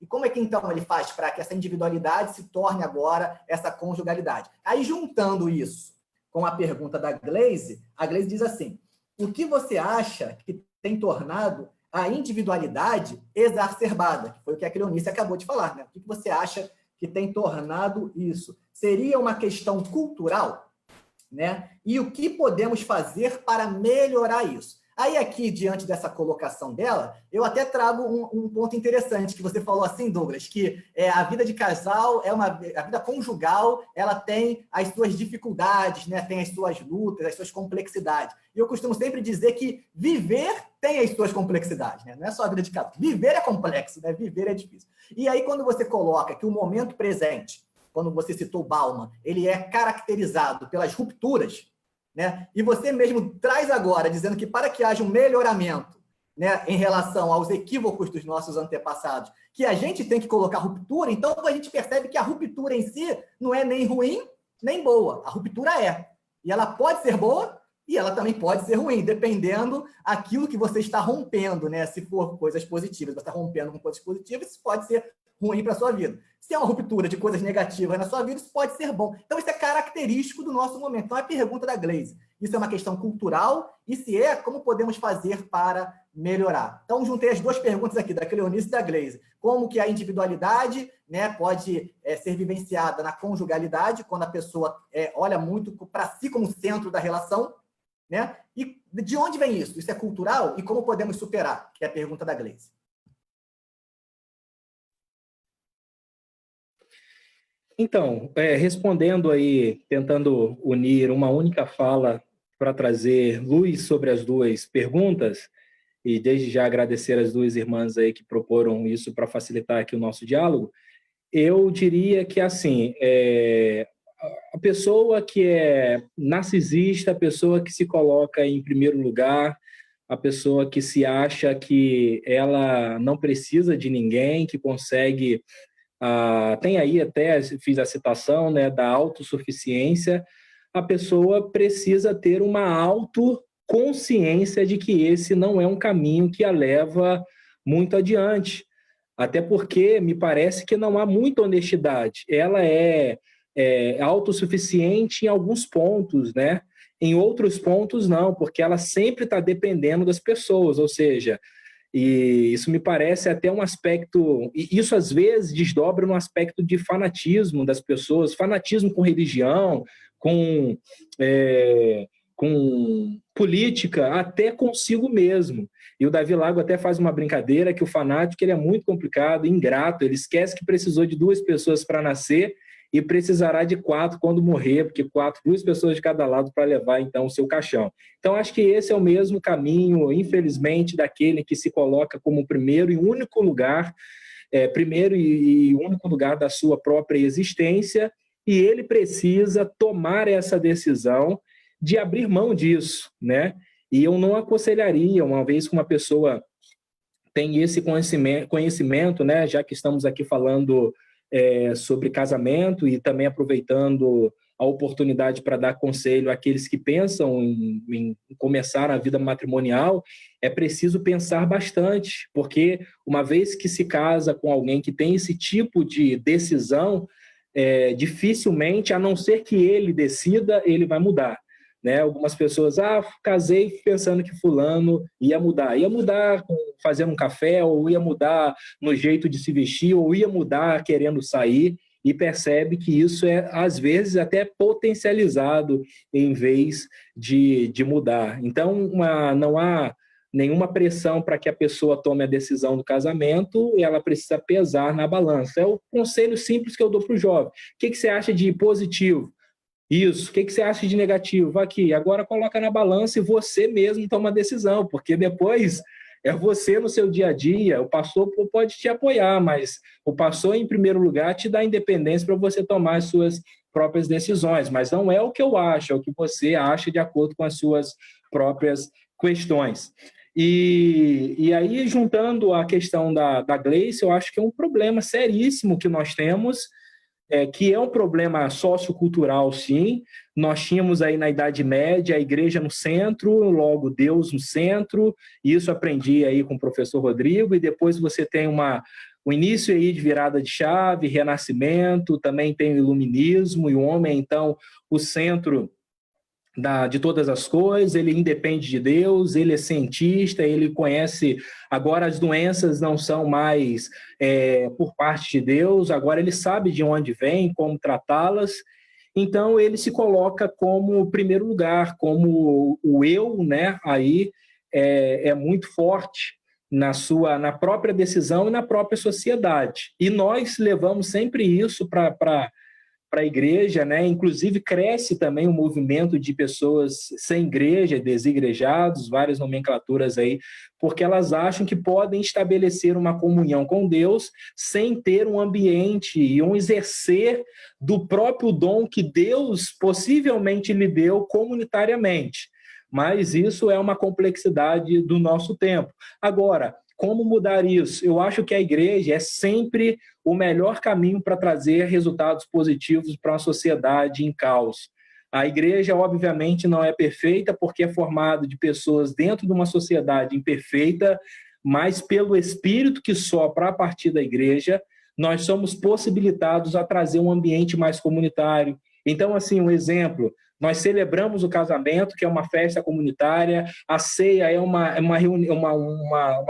e como é que então ele faz para que essa individualidade se torne agora essa conjugalidade? Aí, juntando isso com a pergunta da Gleise, a Gleise diz assim: o que você acha que tem tornado a individualidade exacerbada? Que foi o que a Cleonice acabou de falar, né? O que você acha que tem tornado isso? Seria uma questão cultural, né? E o que podemos fazer para melhorar isso? Aí aqui, diante dessa colocação dela, eu até trago um ponto interessante, que você falou assim, Douglas, que a vida de casal, a vida conjugal, ela tem as suas dificuldades, né? Tem as suas lutas, as suas complexidades. E eu costumo sempre dizer que viver tem as suas complexidades, né? Não é só a vida de casal. Viver é complexo, né? Viver é difícil. E aí, quando você coloca que o momento presente, quando você citou Bauman, ele é caracterizado pelas rupturas, né? E você mesmo traz agora, dizendo que para que haja um melhoramento, né, em relação aos equívocos dos nossos antepassados, que a gente tem que colocar ruptura, então a gente percebe que a ruptura em si não é nem ruim, nem boa. A ruptura é. E ela pode ser boa e ela também pode ser ruim, dependendo aquilo que você está rompendo, né? Se for coisas positivas, você está rompendo com coisas positivas, isso pode ser ruim para a sua vida. Se é uma ruptura de coisas negativas na sua vida, isso pode ser bom. Então, isso é característico do nosso momento. Então, é a pergunta da Gleise. Isso é uma questão cultural? E se é, como podemos fazer para melhorar? Então, juntei as duas perguntas aqui, da Cleonice e da Gleise. Como que a individualidade, né, pode ser vivenciada na conjugalidade, quando a pessoa olha muito para si como centro da relação, né? E de onde vem isso? Isso é cultural? E como podemos superar? Que é a pergunta da Gleise. Então, respondendo aí, tentando unir uma única fala para trazer luz sobre as duas perguntas, e desde já agradecer as duas irmãs aí que proporam isso para facilitar aqui o nosso diálogo, eu diria que, assim, a pessoa que é narcisista, a pessoa que se coloca em primeiro lugar, a pessoa que se acha que ela não precisa de ninguém, que consegue... tem aí até, fiz a citação, né, da autossuficiência, a pessoa precisa ter uma autoconsciência de que esse não é um caminho que a leva muito adiante. Até porque me parece que não há muita honestidade. Ela é autossuficiente em alguns pontos, né? Em outros pontos não, porque ela sempre está dependendo das pessoas, ou seja... E isso me parece até um aspecto... E isso, às vezes, desdobra no aspecto de fanatismo das pessoas, fanatismo com religião, com política, até consigo mesmo. E o Davi Lago até faz uma brincadeira que o fanático ele é muito complicado, ingrato, ele esquece que precisou de 2 pessoas para nascer e precisará de 4 quando morrer, porque 2 pessoas de cada lado para levar, então, o seu caixão. Então, acho que esse é o mesmo caminho, infelizmente, daquele que se coloca como primeiro e único lugar, primeiro e único lugar da sua própria existência, e ele precisa tomar essa decisão de abrir mão disso, né? E eu não aconselharia, uma vez que uma pessoa tem esse conhecimento, né, já que estamos aqui falando sobre casamento e também aproveitando a oportunidade para dar conselho àqueles que pensam em começar a vida matrimonial, é preciso pensar bastante, porque uma vez que se casa com alguém que tem esse tipo de decisão, dificilmente, a não ser que ele decida, ele vai mudar. Né? Algumas pessoas, casei pensando que fulano ia mudar fazendo um café, ou ia mudar no jeito de se vestir, ou ia mudar querendo sair, e percebe que isso é, às vezes, até potencializado em vez de mudar. Então, não há nenhuma pressão para que a pessoa tome a decisão do casamento, e ela precisa pesar na balança. É o conselho simples que eu dou para o jovem. O que você acha de positivo? Isso. O que você acha de negativo? Aqui, agora coloca na balança e você mesmo toma a decisão, porque depois é você no seu dia a dia. O pastor pode te apoiar, mas o pastor, em primeiro lugar, te dá independência para você tomar as suas próprias decisões, mas não é o que eu acho, é o que você acha de acordo com as suas próprias questões. E aí, juntando a questão da Gleice, eu acho que é um problema seríssimo que nós temos, que é um problema sociocultural, sim. Nós tínhamos aí na Idade Média a igreja no centro, logo Deus no centro, isso aprendi aí com o professor Rodrigo, e depois você tem o início aí de virada de chave, renascimento, também tem o iluminismo, e o homem, então, o centro de todas as coisas, ele independe de Deus, ele é cientista, ele conhece, agora as doenças não são mais por parte de Deus, agora ele sabe de onde vem, como tratá-las, então ele se coloca como primeiro lugar, como o eu, né, aí é muito forte na própria decisão e na própria sociedade, e nós levamos sempre isso para a igreja, né? Inclusive cresce também o movimento de pessoas sem igreja, desigrejados, várias nomenclaturas aí, porque elas acham que podem estabelecer uma comunhão com Deus sem ter um ambiente e um exercer do próprio dom que Deus possivelmente lhe deu comunitariamente. Mas isso é uma complexidade do nosso tempo. Agora, como mudar isso? Eu acho que a igreja é sempre o melhor caminho para trazer resultados positivos para uma sociedade em caos. A igreja, obviamente, não é perfeita, porque é formada de pessoas dentro de uma sociedade imperfeita, mas pelo Espírito que sopra a partir da igreja, nós somos possibilitados a trazer um ambiente mais comunitário. Então, assim, um exemplo, nós celebramos o casamento, que é uma festa comunitária, a ceia é uma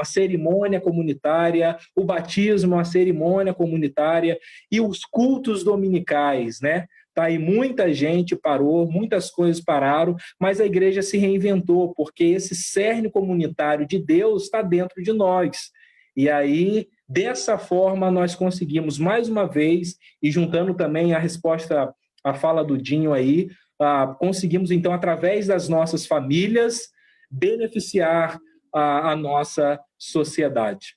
cerimônia comunitária, o batismo é uma cerimônia comunitária, e os cultos dominicais, né? Tá aí, muita gente parou, muitas coisas pararam, mas a igreja se reinventou, porque esse cerne comunitário de Deus está dentro de nós. E aí, dessa forma, nós conseguimos, mais uma vez, e juntando também a resposta à fala do Dinho aí, conseguimos, então, através das nossas famílias, beneficiar a nossa sociedade.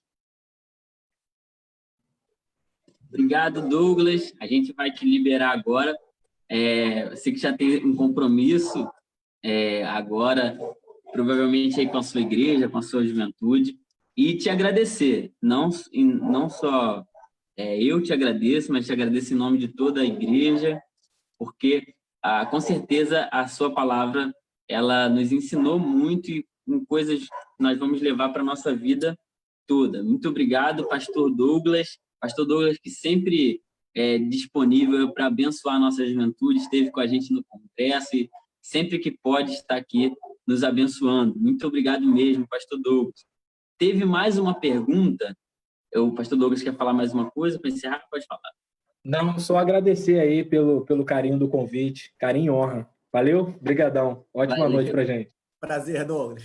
Obrigado, Douglas. A gente vai te liberar agora. Você que já tem um compromisso agora, provavelmente aí com a sua igreja, com a sua juventude, e te agradecer. Não só eu te agradeço, mas te agradeço em nome de toda a igreja, porque com certeza a sua palavra ela nos ensinou muito e em coisas que nós vamos levar para a nossa vida toda. Muito obrigado, pastor Douglas. Pastor Douglas, que sempre é disponível para abençoar a nossa juventude, esteve com a gente no congresso e sempre que pode está aqui nos abençoando. Muito obrigado mesmo, pastor Douglas. Teve mais uma pergunta. O pastor Douglas quer falar mais uma coisa? Para encerrar, pode falar. Não, só agradecer aí pelo carinho do convite, carinho e honra. Valeu? Obrigadão. Ótima noite para a gente. Prazer, Douglas.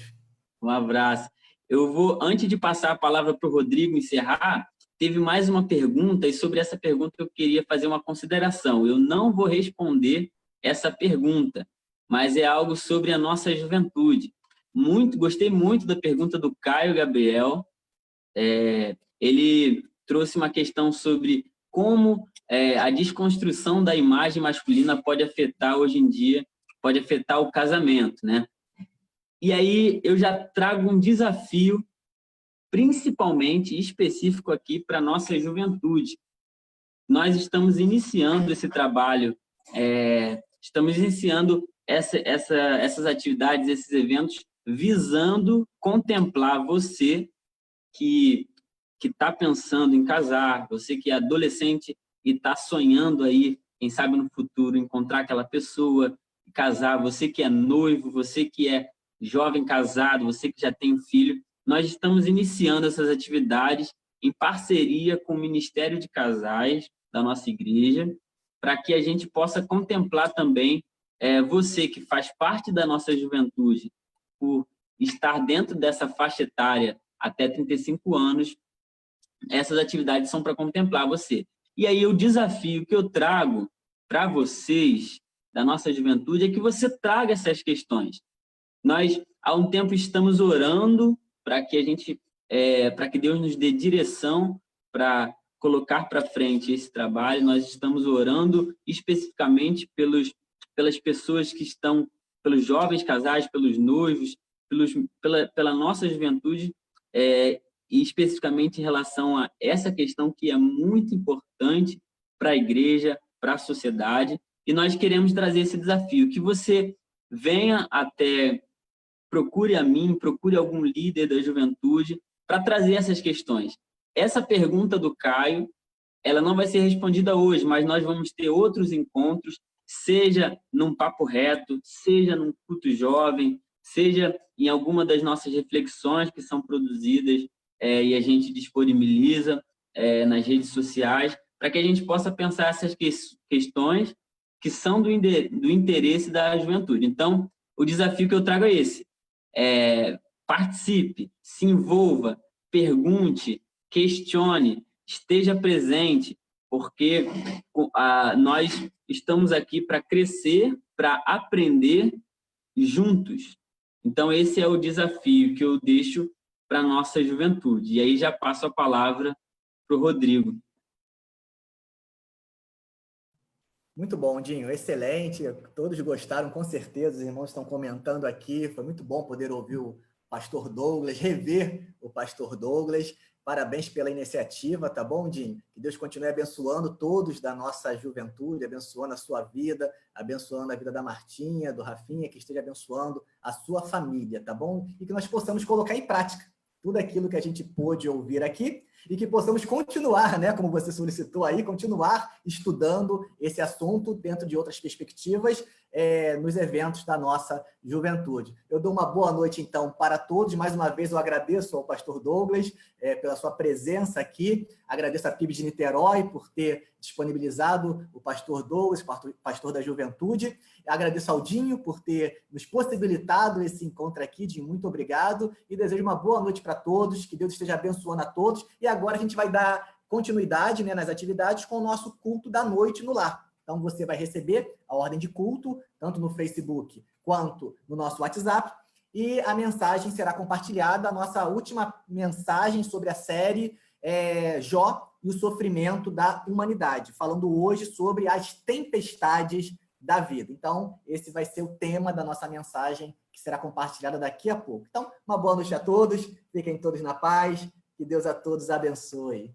Um abraço. Eu vou, antes de passar a palavra para o Rodrigo encerrar, teve mais uma pergunta, e sobre essa pergunta eu queria fazer uma consideração. Eu não vou responder essa pergunta, mas é algo sobre a nossa juventude. Gostei muito da pergunta do Caio Gabriel. Ele trouxe uma questão sobre como a desconstrução da imagem masculina pode afetar, hoje em dia, pode afetar o casamento, né? E aí eu já trago um desafio principalmente específico aqui para a nossa juventude. Nós estamos iniciando esse trabalho, estamos iniciando essas atividades, esses eventos, visando contemplar você que está pensando em casar, você que é adolescente e está sonhando aí, quem sabe no futuro, encontrar aquela pessoa, casar, você que é noivo, você que é jovem casado, você que já tem um filho. Nós estamos iniciando essas atividades em parceria com o Ministério de Casais da nossa igreja, para que a gente possa contemplar também você que faz parte da nossa juventude, por estar dentro dessa faixa etária até 35 anos, essas atividades são para contemplar você. E aí o desafio que eu trago para vocês, da nossa juventude, é que você traga essas questões. Nós, há um tempo, estamos orando para que para que Deus nos dê direção para colocar para frente esse trabalho. Nós estamos orando especificamente pelas pessoas que estão, pelos jovens casais, pelos noivos, pela nossa juventude, e especificamente em relação a essa questão que é muito importante para a igreja, para a sociedade, e nós queremos trazer esse desafio, que você venha procure a mim, procure algum líder da juventude para trazer essas questões. Essa pergunta do Caio, ela não vai ser respondida hoje, mas nós vamos ter outros encontros, seja num papo reto, seja num culto jovem, seja em alguma das nossas reflexões que são produzidas e a gente disponibiliza nas redes sociais, para que a gente possa pensar essas questões que são do interesse da juventude. Então, o desafio que eu trago é esse. Participe, se envolva, pergunte, questione, esteja presente, porque nós estamos aqui para crescer, para aprender juntos. Então, esse é o desafio que eu deixo para a nossa juventude. E aí já passo a palavra para o Rodrigo. Muito bom, Dinho, excelente, todos gostaram, com certeza, os irmãos estão comentando aqui, foi muito bom poder ouvir o pastor Douglas, rever o pastor Douglas, parabéns pela iniciativa, tá bom, Dinho? Que Deus continue abençoando todos da nossa juventude, abençoando a sua vida, abençoando a vida da Martinha, do Rafinha, que esteja abençoando a sua família, tá bom? E que nós possamos colocar em prática tudo aquilo que a gente pôde ouvir aqui, e que possamos continuar, né, como você solicitou aí, continuar estudando esse assunto dentro de outras perspectivas nos eventos da nossa juventude. Eu dou uma boa noite, então, para todos. Mais uma vez, eu agradeço ao pastor Douglas pela sua presença aqui, agradeço a PIB de Niterói por ter disponibilizado o pastor Douglas, pastor da juventude, agradeço ao Dinho por ter nos possibilitado esse encontro aqui, Dinho, muito obrigado, e desejo uma boa noite para todos, que Deus esteja abençoando a todos, e agora a gente vai dar continuidade, né, nas atividades com o nosso culto da noite no lar. Então, você vai receber a ordem de culto, tanto no Facebook quanto no nosso WhatsApp, e a mensagem será compartilhada, a nossa última mensagem sobre a série Jó e o sofrimento da humanidade, falando hoje sobre as tempestades da vida. Então, esse vai ser o tema da nossa mensagem, que será compartilhada daqui a pouco. Então, uma boa noite a todos, fiquem todos na paz, que Deus a todos abençoe.